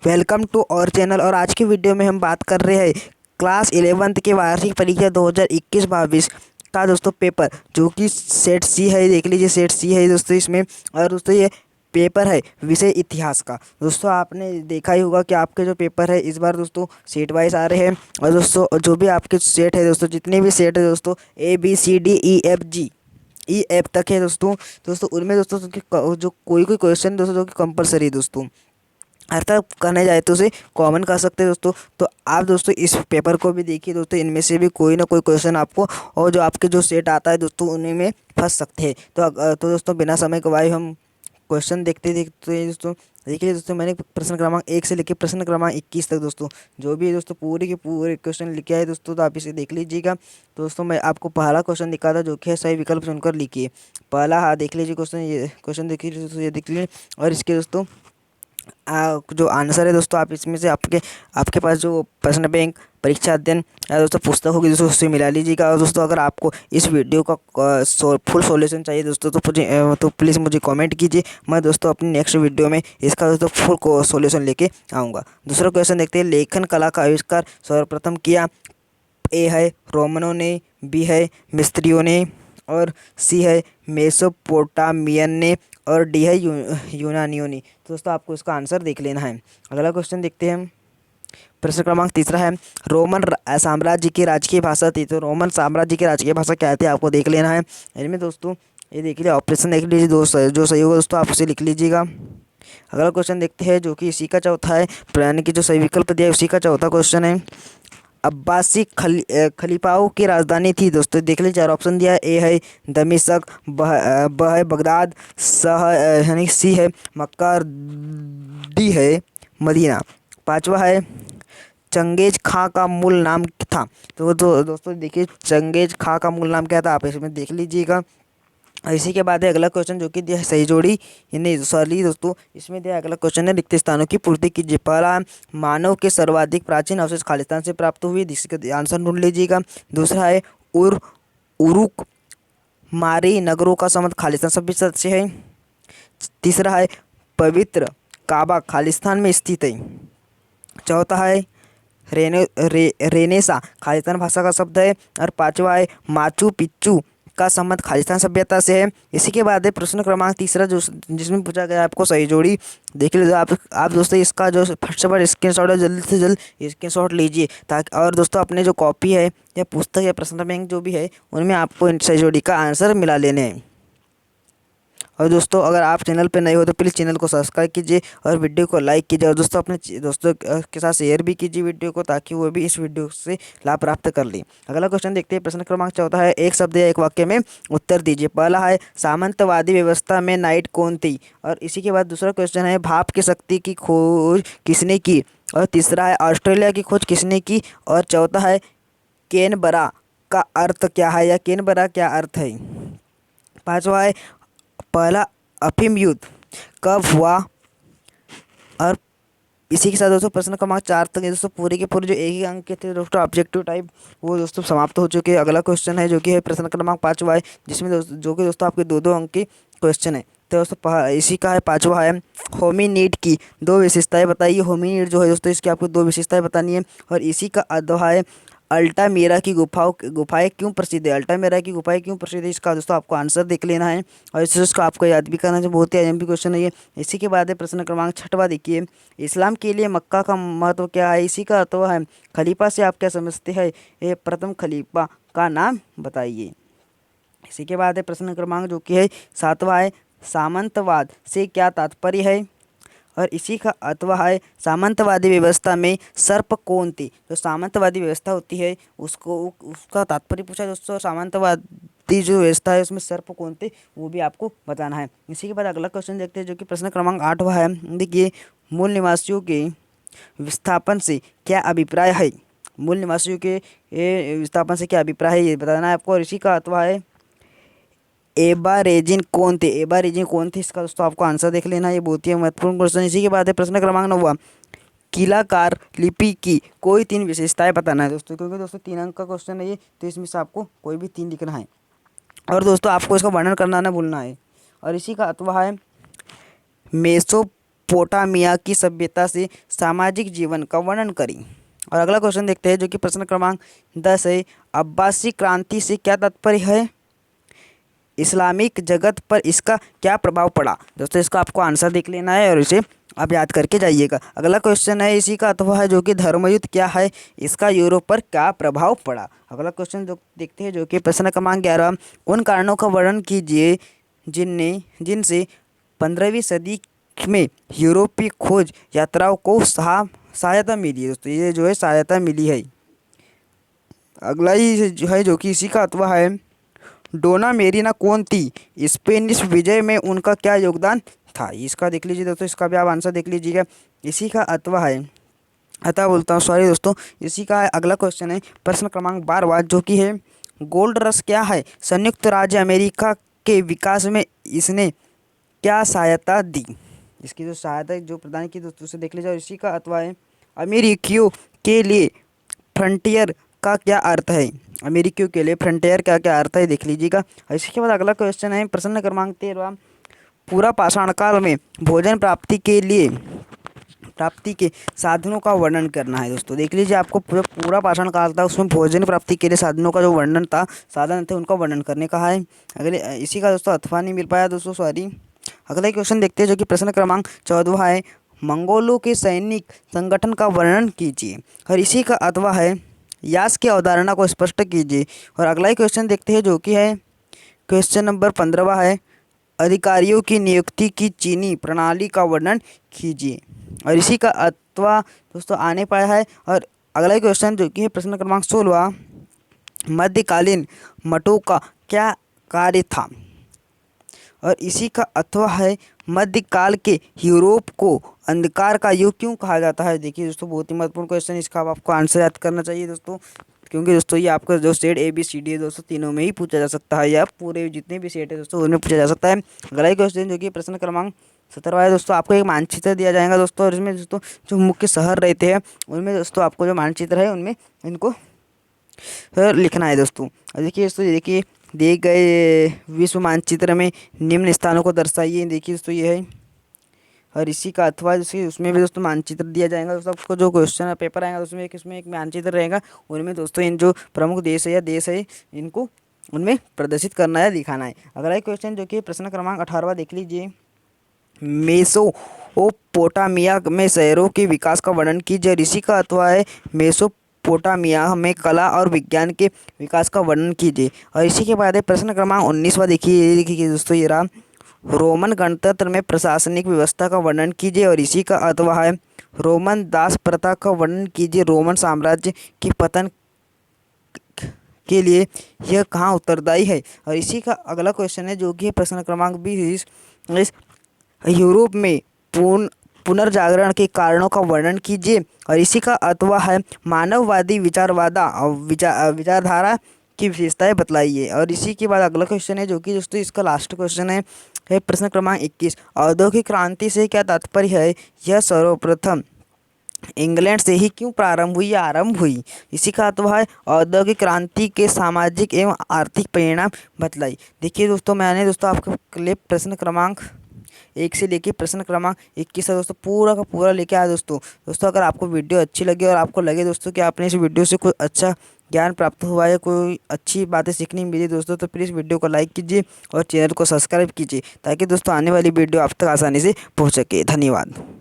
Welcome to our channel. और आज की वीडियो में हम बात कर रहे हैं क्लास 11th के वार्षिक परीक्षा 2021-22 का दोस्तों पेपर, जो कि सेट सी है। देख लीजिए, सेट सी है दोस्तों इसमें। और दोस्तों ये पेपर है विषय इतिहास का। दोस्तों आपने देखा ही होगा कि आपके जो पेपर है इस बार दोस्तों सेट वाइज आ रहे हैं। और दोस्तों जो भी आपके सेट है दोस्तों, जितने भी सेट है दोस्तों ABCDEFG तक है दोस्तों उनमें दोस्तों जो कोई क्वेश्चन दोस्तों जो कि कंपलसरी दोस्तों अर्थात करने जाए तो उसे कॉमन कर सकते हैं दोस्तों। तो आप दोस्तों इस पेपर को भी देखिए दोस्तों, इनमें से भी कोई ना कोई क्वेश्चन आपको और जो आपके जो सेट आता है दोस्तों उन्हीं में फंस सकते हैं। तो दोस्तों बिना समय गवाए हम क्वेश्चन देखते हैं दोस्तों। देखिए दोस्तों, मैंने प्रश्न क्रमांक 1 से लेकर प्रश्न क्रमांक 21 तक दोस्तों जो भी दोस्तों पूरे के पूरे क्वेश्चन लिखे हैं दोस्तों, तो आप इसे देख लीजिएगा। तो दोस्तों मैं आपको पहला क्वेश्चन दिखा था, जो कि है सही विकल्प चुनकर लिखिए। पहला, हाँ देख लीजिए क्वेश्चन, ये क्वेश्चन देखिए दोस्तों, ये देख लीजिए। और इसके दोस्तों जो आंसर है दोस्तों, आप इसमें से आपके पास जो प्रश्न बैंक, परीक्षा अध्ययन या दोस्तों पुस्तक होगी दोस्तों, उससे मिला लीजिएगा। और दोस्तों अगर आपको इस वीडियो का फुल सॉल्यूशन चाहिए दोस्तों, तो प्लीज़ मुझे कमेंट कीजिए। मैं दोस्तों अपनी नेक्स्ट वीडियो में इसका दोस्तों फुल सॉल्यूशन लेके आऊँगा। दूसरा क्वेश्चन देखते हैं, लेखन कला का आविष्कार सर्वप्रथम किया। ए है रोमनों ने, बी है मिस्त्रियों ने, और सी है मेसोपोटामियन ने, और डी है यूनानियों ने। तो दोस्तों आपको इसका आंसर देख लेना है। अगला क्वेश्चन देखते हैं, प्रश्न क्रमांक तीसरा है, रोमन साम्राज्य की राजकीय भाषा थी। तो रोमन साम्राज्य की राजकीय भाषा क्या थी, आपको देख लेना है। इनमें दोस्तों ये देख लीजिए, ऑपरेशन देख लीजिए, जो सही होगा दोस्तों आप उसे लिख लीजिएगा। अगला क्वेश्चन देखते हैं, जो कि इसी का चौथा है, यानी कि जो सही विकल्प दिया है उसी का चौथा क्वेश्चन है। अब्बासी खलीफाओं की राजधानी थी दोस्तों, देख लीजिए। चार ऑप्शन दिया है, ए है दमिश्क, ब है बगदाद, यानी सी है मक्का, और डी है मदीना। पांचवा है चंगेज खां का मूल नाम था। तो दोस्तों देखिए, चंगेज खां का मूल नाम क्या था, आप इसमें देख लीजिएगा। इसी के बाद है अगला क्वेश्चन, जो कि दिया है सही जोड़ी, यानी सॉरी दोस्तों, इसमें दिया अगला क्वेश्चन है, रिक्त स्थानों की पूर्ति कीजिए। पहला, मानव के सर्वाधिक प्राचीन अवशेष खालिस्तान से प्राप्त हुए, जिसका आंसर ढूंढ लीजिएगा। दूसरा है उरुक मारी नगरों का संबंध खालिस्तान सभ्यता से है। तीसरा है पवित्र काबा खालिस्तान में स्थित है। चौथा है रेनेसा खालिस्तान भाषा का शब्द है। और पांचवा है माचू पिच्चू का संबंध खालिस्तान सभ्यता से है। इसी के बाद है प्रश्न क्रमांक तीसरा, जो जिसमें पूछा गया आपको सही जोड़ी। देख लीजिए आप दोस्तों, इसका जो फटाफट स्क्रीनशॉट है, जल्द से जल्द स्क्रीनशॉट लीजिए, ताकि और दोस्तों अपने जो कॉपी है या पुस्तक या प्रश्न बैंक जो भी है, उनमें आपको इन सही जोड़ी का आंसर मिला लेने हैं। और दोस्तों अगर आप चैनल पर नए हो तो प्लीज़ चैनल को सब्सक्राइब कीजिए और वीडियो को लाइक कीजिए। और दोस्तों अपने दोस्तों के साथ शेयर भी कीजिए वीडियो को, ताकि वो भी इस वीडियो से लाभ प्राप्त कर लें। अगला क्वेश्चन देखते हैं, प्रश्न क्रमांक चौथा है, एक शब्द या एक वाक्य में उत्तर दीजिए। पहला है सामंतवादी व्यवस्था में नाइट कौन थी। और इसी के बाद दूसरा क्वेश्चन है, भाप की शक्ति की खोज किसने की। और तीसरा है, ऑस्ट्रेलिया की खोज किसने की। और चौथा है, कैनबरा का अर्थ क्या है, या कैनबरा क्या अर्थ है। पांचवा है, पहला अफीम युद्ध कब हुआ। और इसी के साथ दोस्तों प्रश्न क्रमांक 4 तक दोस्तों पूरे के पूरे जो एक ही अंक के थे दोस्तों ऑब्जेक्टिव टाइप, वो दोस्तों समाप्त हो चुके हैं। अगला क्वेश्चन है, जो कि है प्रश्न क्रमांक 5 है, जिसमें जो कि दोस्तों आपके दो अंक के क्वेश्चन है। तो दोस्तों इसी का है 5वां है, होमिनिड की दो विशेषताएं बताइए। होमिनिड जो है दोस्तों, इसकी आपको दो विशेषताएं बतानी है। और इसी का अगला है, अल्टामीरा की गुफाएं क्यों प्रसिद्ध है। अल्टामीरा की गुफाएं क्यों प्रसिद्ध है, इसका दोस्तों आपको आंसर देख लेना है। और इस चीज़ को आपको याद भी करना है, बहुत ही अहम भी क्वेश्चन है ये। इसी के बाद है प्रश्न क्रमांक 6वां, देखिए, इस्लाम के लिए मक्का का महत्व क्या है। इसी का अर्थ है, खलीफा से आप क्या समझते हैं, ये प्रथम खलीफा का नाम बताइए। इसी के बाद है प्रश्न क्रमांक जो कि है 7वां है, सामंतवाद से क्या तात्पर्य है। और इसी का अथवा है, सामंतवादी व्यवस्था में सर्प कौन थी। जो सामंतवादी व्यवस्था होती है उसका तात्पर्य पूछा दोस्तों। सामंतवादी जो व्यवस्था है उसमें सर्प कौन थे, वो भी आपको बताना है। इसी के बाद अगला क्वेश्चन देखते हैं, जो कि प्रश्न क्रमांक 8वां है। देखिए, मूल निवासियों के विस्थापन से क्या अभिप्राय है। मूल निवासियों के विस्थापन से क्या अभिप्राय है, ये बताना है आपको। और इसी का अथवा है, एबारेजिन कौन थे। एबारेजिन कौन थे, इसका दोस्तों आपको आंसर देख लेना है, ये बहुत ही महत्वपूर्ण क्वेश्चन। इसी के बाद है प्रश्न क्रमांक 9वां, कीलाकार लिपि की कोई 3 विशेषताएं बताना है दोस्तों, क्योंकि दोस्तों 3 अंक का क्वेश्चन है ये, तो इसमें से आपको कोई भी 3 लिखना है। और दोस्तों आपको इसका वर्णन करना ना भूलना है। और इसी का अथवा है, मेसोपोटामिया की सभ्यता से सामाजिक जीवन का वर्णन करें। और अगला क्वेश्चन देखते हैं जो कि प्रश्न क्रमांक 10 है। अब्बासी क्रांति से क्या तात्पर्य है? इस्लामिक जगत पर इसका क्या प्रभाव पड़ा? दोस्तों इसका आपको आंसर देख लेना है और इसे आप याद करके जाइएगा। अगला क्वेश्चन है इसी का अथवा है जो कि धर्मयुद्ध क्या है, इसका यूरोप पर क्या प्रभाव पड़ा? अगला क्वेश्चन जो देखते हैं जो कि प्रश्न क्रमांक 11, उन कारणों का वर्णन कीजिए जिनसे 15वीं सदी में यूरोपीय खोज यात्राओं को सहायता मिली है। दोस्तों ये जो है सहायता मिली है। अगला ही जो है जो कि इसी का अथवा है, डोना मेरीना कौन थी? स्पेनिश विजय में उनका क्या योगदान था? इसका देख लीजिए दोस्तों, इसका भी आप आंसर देख लीजिएगा। इसी का अथवा है, अतः बोलता हूँ सॉरी दोस्तों, इसी का अगला क्वेश्चन है प्रश्न क्रमांक 12 जो कि है गोल्ड रश क्या है? संयुक्त राज्य अमेरिका के विकास में इसने क्या सहायता दी? इसकी जो सहायता जो प्रदान की दोस्तों उसे देख लीजिए। और इसी का अथवा है अमेरिकियों के लिए फ्रंटियर का क्या अर्थ है? अमेरिकियों के लिए फ्रंटियर का क्या अर्थ है देख लीजिएगा। इसके बाद अगला क्वेश्चन है प्रश्न क्रमांक 13, पूरा पाषाण काल में भोजन प्राप्ति के साधनों का वर्णन करना है। दोस्तों देख लीजिए, आपको पूरा पाषाण काल था उसमें भोजन प्राप्ति के लिए साधनों का जो वर्णन था, साधन थे उनका वर्णन करने का है। अगले इसी का दोस्तों अथवा नहीं मिल पाया दोस्तों, सॉरी। अगला क्वेश्चन देखते हैं जो कि प्रश्न क्रमांक 14 है, मंगोलों के सैनिक संगठन का वर्णन कीजिए। और इसी का अथवा है यास की अवधारणा को स्पष्ट कीजिए। और अगला ही क्वेश्चन देखते हैं जो कि है क्वेश्चन नंबर 15 है, अधिकारियों की नियुक्ति की चीनी प्रणाली का वर्णन कीजिए। और इसी का अथवा दोस्तों आने पाया है। और अगला ही क्वेश्चन जो कि है प्रश्न क्रमांक 16, मध्यकालीन मठों का क्या कार्य था? और इसी का अथवा है मध्यकाल के यूरोप को अंधकार का युग क्यों कहा जाता है? देखिए दोस्तों बहुत ही महत्वपूर्ण क्वेश्चन, इसका आपको आंसर याद करना चाहिए दोस्तों, क्योंकि दोस्तों ये आपका जो सेट ABCD है दोस्तों तीनों में ही पूछा जा सकता है, या पूरे जितने भी सेट है दोस्तों उनमें पूछा जा सकता है। अगला क्वेश्चन जो कि प्रश्न क्रमांक 17 है दोस्तों, आपको एक मानचित्र दिया जाएगा दोस्तों, और इसमें दोस्तों जो मुख्य शहर रहते हैं उनमें दोस्तों आपको जो मानचित्र है उनमें इनको लिखना है दोस्तों। देखिए दोस्तों, देखिए दिए गए विश्व मानचित्र में निम्न स्थानों को दर्शाइए। देखिए दोस्तों ये है। और इसी का अथवा जैसे उसमें भी दोस्तों मानचित्र दिया जाएगा दोस्तों, आपको जो क्वेश्चन पेपर आएगा उसमें इसमें एक मानचित्र रहेगा, उनमें दोस्तों इन जो प्रमुख देश है या देश है इनको उनमें प्रदर्शित करना है, दिखाना है। अगला क्वेश्चन जो कि प्रश्न क्रमांक 18 देख लीजिए, मेसोपोटामिया में शहरों के विकास का वर्णन कीजिए। ऋषि का अथवा है मेसोपोटामिया में कला और विज्ञान के विकास का वर्णन कीजिए। और इसी के बाद प्रश्न क्रमांक 19वां देखिए दोस्तों, ये रहा, रोमन गणतंत्र में प्रशासनिक व्यवस्था का वर्णन कीजिए। और इसी का अथवा है रोमन दास प्रथा का वर्णन कीजिए। रोमन साम्राज्य की पतन के लिए यह कहाँ उत्तरदायी है? और इसी का अगला क्वेश्चन है जो कि प्रश्न क्रमांक 20, यूरोप में पुनर्जागरण के कारणों का वर्णन कीजिए। और इसी का अथवा है मानववादी विचारधारा की विशेषताएं बतलाइए। और इसी के बाद अगला क्वेश्चन है जो कि दोस्तों इसका लास्ट क्वेश्चन है प्रश्न क्रमांक 21, औद्योगिक क्रांति से क्या तात्पर्य है? यह सर्वप्रथम इंग्लैंड से ही क्यों प्रारंभ हुई या आरंभ हुई? इसी का अथवा है औद्योगिक क्रांति के सामाजिक एवं आर्थिक परिणाम बतलाई। देखिए दोस्तों, मैंने दोस्तों आपके लिए प्रश्न क्रमांक 1 से लेके प्रश्न क्रमांक 21 है दोस्तों पूरा का पूरा लेके आया दोस्तों। अगर आपको वीडियो अच्छी लगी और आपको लगे दोस्तों कि आपने इस वीडियो से कोई अच्छा ज्ञान प्राप्त हुआ है, कोई अच्छी बातें सीखने मिली दोस्तों, तो प्लीज़ वीडियो को लाइक कीजिए और चैनल को सब्सक्राइब कीजिए, ताकि दोस्तों आने वाली वीडियो आप तक आसानी से पहुँच सके। धन्यवाद।